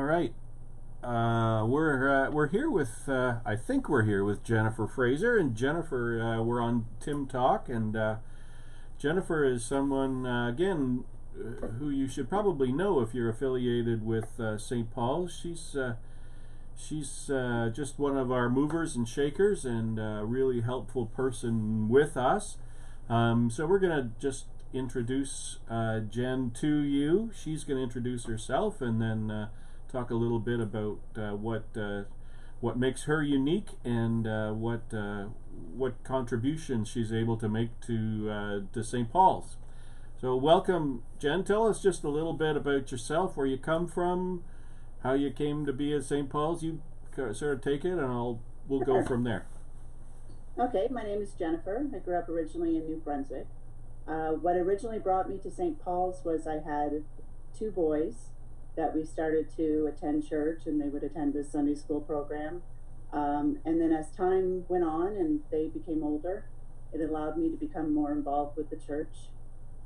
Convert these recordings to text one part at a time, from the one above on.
right. We're here with I think we're here with Jennifer Fraser, and Jennifer, we're on Tim Talk, and Jennifer is someone again who you should probably know if you're affiliated with St. Paul's. She's just one of our movers and shakers, and a really helpful person with us. So we're gonna just introduce Jen to you. She's going to introduce herself, and then talk a little bit about what makes her unique, and what contributions she's able to make to St. Paul's. So welcome, Jen. Tell us just a little bit about yourself, where you come from, how you came to be at St. Paul's. You sort of take it, and we'll go from there. Okay, my name is Jennifer. I grew up originally in New Brunswick. What originally brought me to St. Paul's was I had two boys that we started to attend church, and they would attend the Sunday school program. And then as time went on and they became older, it allowed me to become more involved with the church.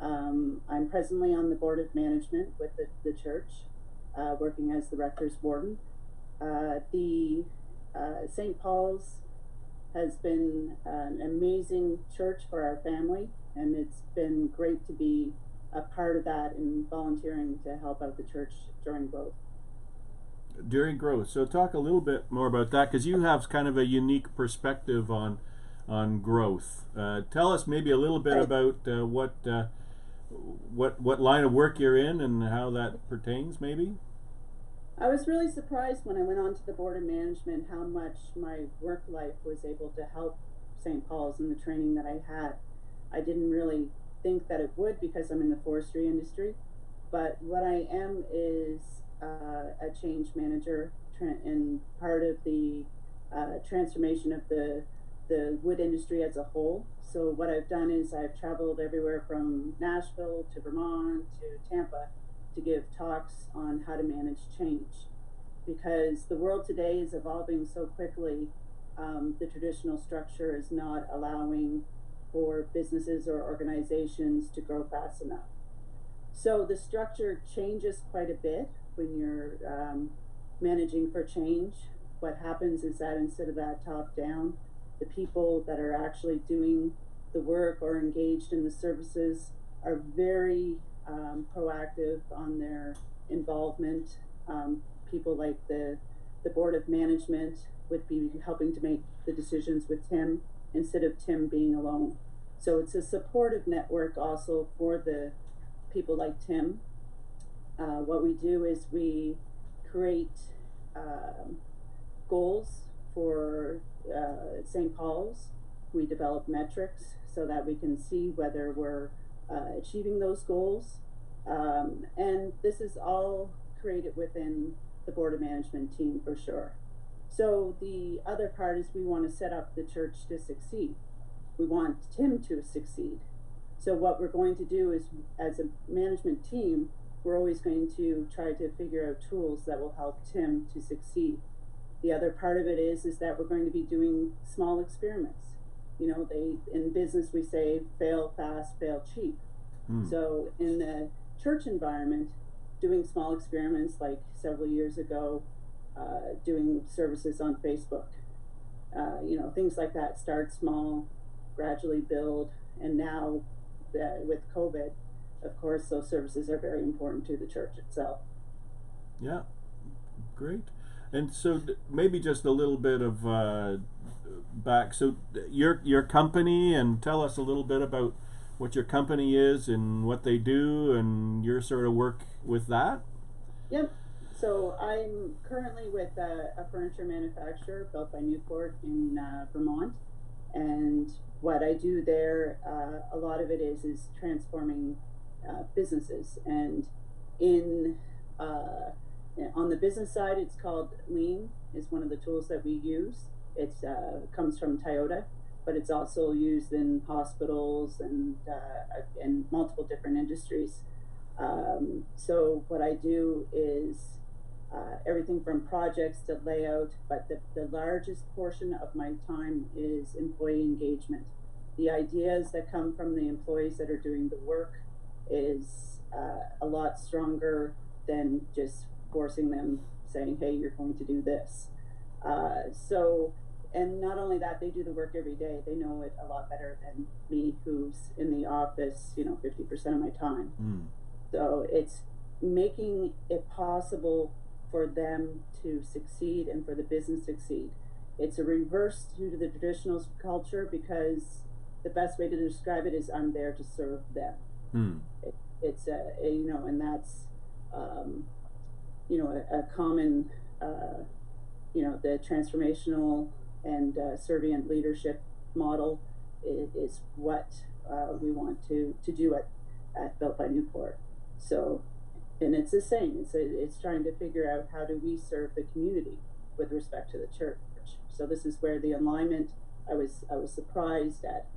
I'm presently on the board of management with the church, working as the Rector's Warden. The St. Paul's has been an amazing church for our family, and it's been great to be a part of that and volunteering to help out the church during growth. During growth. So talk a little bit more about that, because you have kind of a unique perspective on growth. Tell us maybe a little bit about what line of work you're in and how that pertains, maybe. I was really surprised when I went on to the board of management how much my work life was able to help St. Paul's in the training that I had. I didn't really think that it would, because I'm in the forestry industry, but what I am is a change manager and part of the transformation of the wood industry as a whole. So what I've done is I've traveled everywhere from Nashville to Vermont to Tampa to give talks on how to manage change, because the world today is evolving so quickly. The traditional structure is not allowing for businesses or organizations to grow fast enough. So the structure changes quite a bit when you're managing for change. What happens is that instead of that top down, the people that are actually doing the work or engaged in the services are very proactive on their involvement. People like the board of management would be helping to make the decisions with Tim instead of Tim being alone. So it's a supportive network also for the people like Tim. What we do is we create goals for St. Paul's. We develop metrics so that we can see whether we're achieving those goals. And this is all created within the board of management team for sure. So the other part is we want to set up the church to succeed. We want Tim to succeed. So what we're going to do is, as a management team, we're always going to try to figure out tools that will help Tim to succeed. The other part of it is that we're going to be doing small experiments. You know, in business we say fail fast, fail cheap. So in the church environment, doing small experiments, like several years ago, doing services on Facebook, things like that. Start small, gradually build, and now with COVID, of course, those services are very important to the church itself. Yeah, great. And so maybe just a little bit of back. So your company, and tell us a little bit about what your company is and what they do and your sort of work with that. Yep. So I'm currently with a furniture manufacturer built by Newport in Vermont, and what I do there, a lot of it is transforming businesses. And on the business side, it's called Lean, is one of the tools that we use. It comes from Toyota, but it's also used in hospitals and multiple different industries. So what I do is everything from projects to layout, but the largest portion of my time is employee engagement. The ideas that come from the employees that are doing the work is a lot stronger than just forcing them, saying, hey, you're going to do this. So, and not only that, they do the work every day. They know it a lot better than me, who's in the office, 50% of my time. Mm. So it's making it possible for them to succeed and for the business to succeed. It's a reverse to the traditional culture, because the best way to describe it is I'm there to serve them. Mm. It's and that's a common the transformational and servient leadership model is what we want to do at Built by Newport. So, and it's the same. It's trying to figure out, how do we serve the community with respect to the church. So this is where the alignment. I was surprised at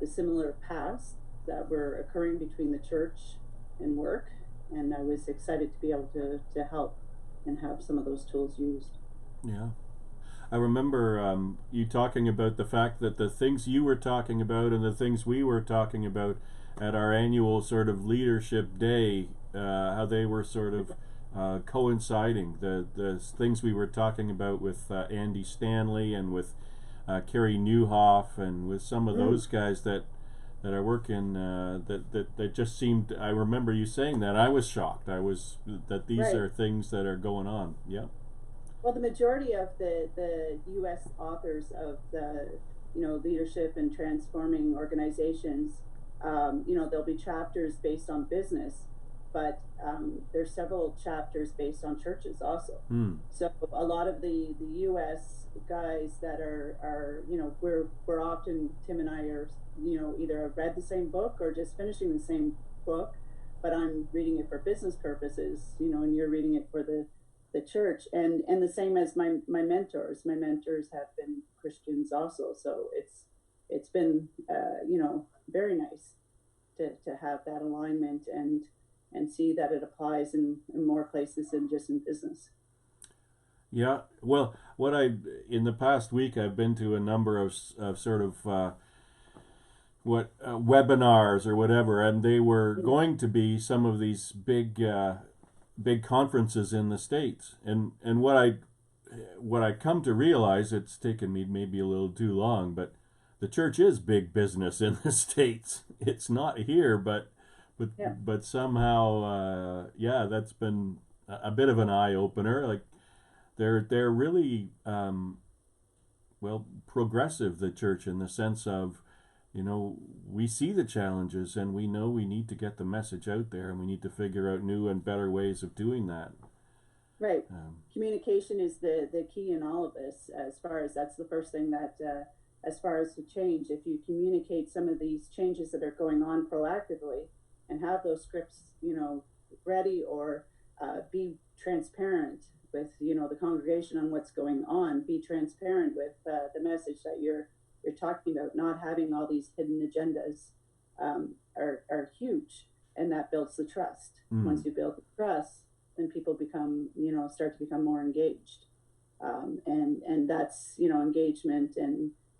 the similar paths that were occurring between the church and work, and I was excited to be able to help and have some of those tools used. Yeah. I remember you talking about the fact that the things you were talking about and the things we were talking about at our annual sort of leadership day, how they were sort of coinciding. The things we were talking about with Andy Stanley and with Kerry Newhoff and with some of those guys that are working, that just seemed. I remember you saying that. I was shocked. That these Right. are things that are going on. Yeah. Well, the majority of the U.S. authors of the leadership and transforming organizations, there'll be chapters based on business, but there's several chapters based on churches also. Mm. So a lot of the U.S. guys that are we're often, Tim and I are either have read the same book or just finishing the same book, but I'm reading it for business purposes, and you're reading it for the church, and the same as my mentors. My mentors have been Christians also, so it's been very nice to have that alignment and see that it applies in more places than just in business. Yeah, well, in the past week I've been to a number of sort of webinars or whatever, and they were going to be some of these big conferences in the States, and what I come to realize, it's taken me maybe a little too long, but the church is big business in the States. It's not here, but somehow that's been a bit of an eye opener. Like they're really progressive, the church, in the sense of, we see the challenges and we know we need to get the message out there, and we need to figure out new and better ways of doing that. Right. Communication is the key in all of this, as far as that's the first thing that, as far as to change, if you communicate some of these changes that are going on proactively and have those scripts, ready, or be transparent with, the congregation on what's going on, be transparent with the message that you're talking about, not having all these hidden agendas, are huge, and that builds the trust. Once you build the trust, then people become, start to become more engaged, and that's, engagement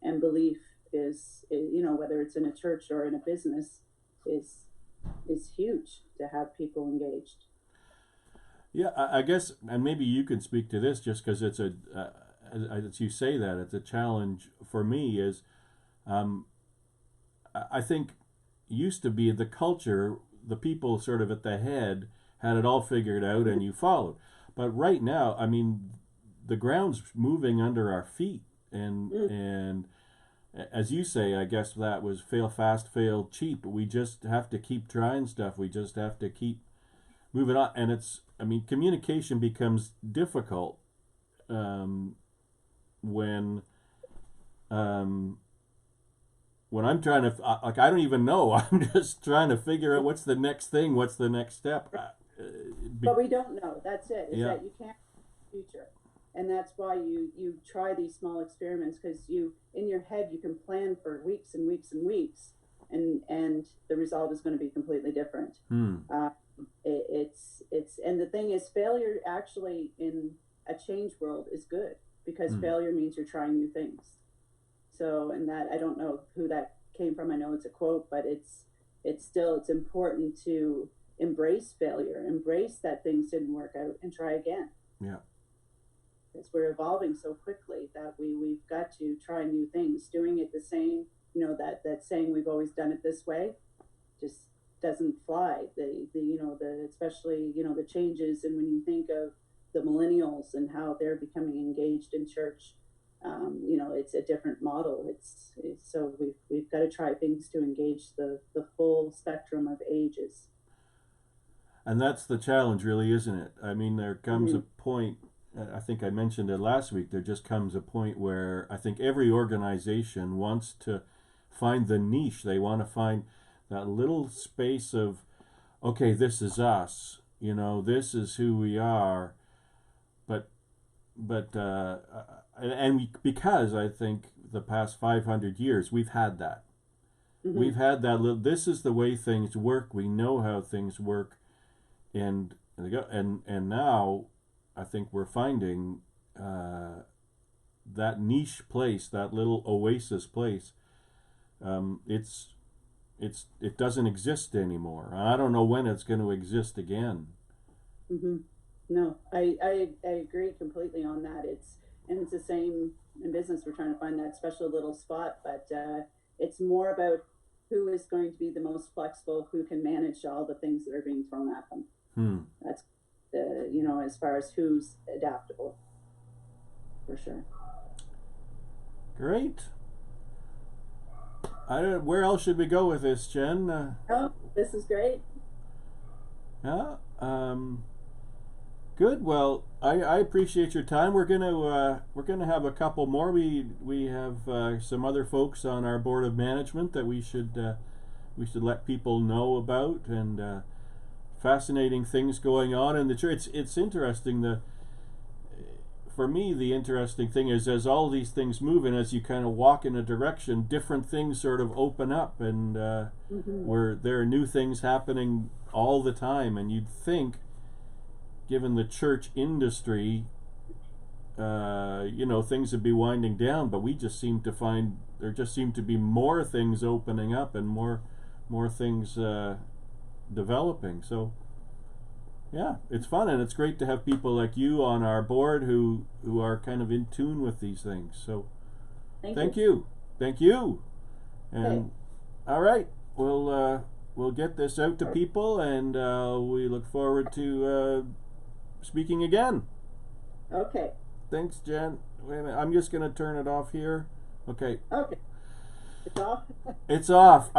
and belief is, whether it's in a church or in a business, is huge to have people engaged. Yeah, I guess, and maybe you can speak to this, just because it's as you say that, it's a challenge for me, is I think used to be the culture, the people sort of at the head had it all figured out and you followed. But right now, I mean, the ground's moving under our feet, and as you say, I guess that was fail fast, fail cheap. We just have to keep trying stuff. We just have to keep moving on, and communication becomes difficult when I'm trying to, I don't even know. I'm just trying to figure out what's the next thing, what's the next step. But we don't know. That's it. Is that you can't future, and that's why you try these small experiments, because in your head you can plan for weeks and weeks and weeks, and the result is going to be completely different. It's and the thing is, failure actually in a change world is good, because failure means you're trying new things. So, and that, I don't know who that came from. I know it's a quote, but it's important to embrace failure, embrace that things didn't work out, and try again. Yeah. Because we're evolving so quickly that we've got to try new things. Doing it the same, that saying we've always done it this way just doesn't fly. Especially the changes, and when you think of the millennials and how they're becoming engaged in church, it's a different model. It's so we've got to try things to engage the full spectrum of ages. And that's the challenge, really, isn't it? I mean, there comes Mm-hmm. a point, I think I mentioned it last week, there just comes a point where I think every organization wants to find the niche. They want to find that little space of, okay, this is us, this is who we are. Because I think the past 500 years, we've had that. Mm-hmm. We've had that little, this is the way things work. We know how things work. And now I think we're finding that niche place, that little oasis place. It doesn't exist anymore. I don't know when it's going to exist again. Mm-hmm. No, I agree completely on that. It's the same in business. We're trying to find that special little spot, but it's more about who is going to be the most flexible, who can manage all the things that are being thrown at them. That's as far as who's adaptable, for sure. Great. Where else should we go with this, Jen? This is great. Yeah. Good. Well, I appreciate your time. We're gonna have a couple more. We have some other folks on our board of management that we should let people know about, and fascinating things going on in the church. It's interesting. For me, the interesting thing is, as all these things move and as you kind of walk in a direction, different things sort of open up, and where there are new things happening all the time. And you'd think, given the church industry, things would be winding down, but we just seem to find there just seem to be more things opening up and more things developing. So yeah, it's fun, and it's great to have people like you on our board who are kind of in tune with these things. So thank you. And okay. All right, we'll get this out to people, and we look forward to speaking again. Okay. Thanks, Jen. Wait a minute, I'm just going to turn it off here. Okay. It's off. It's off.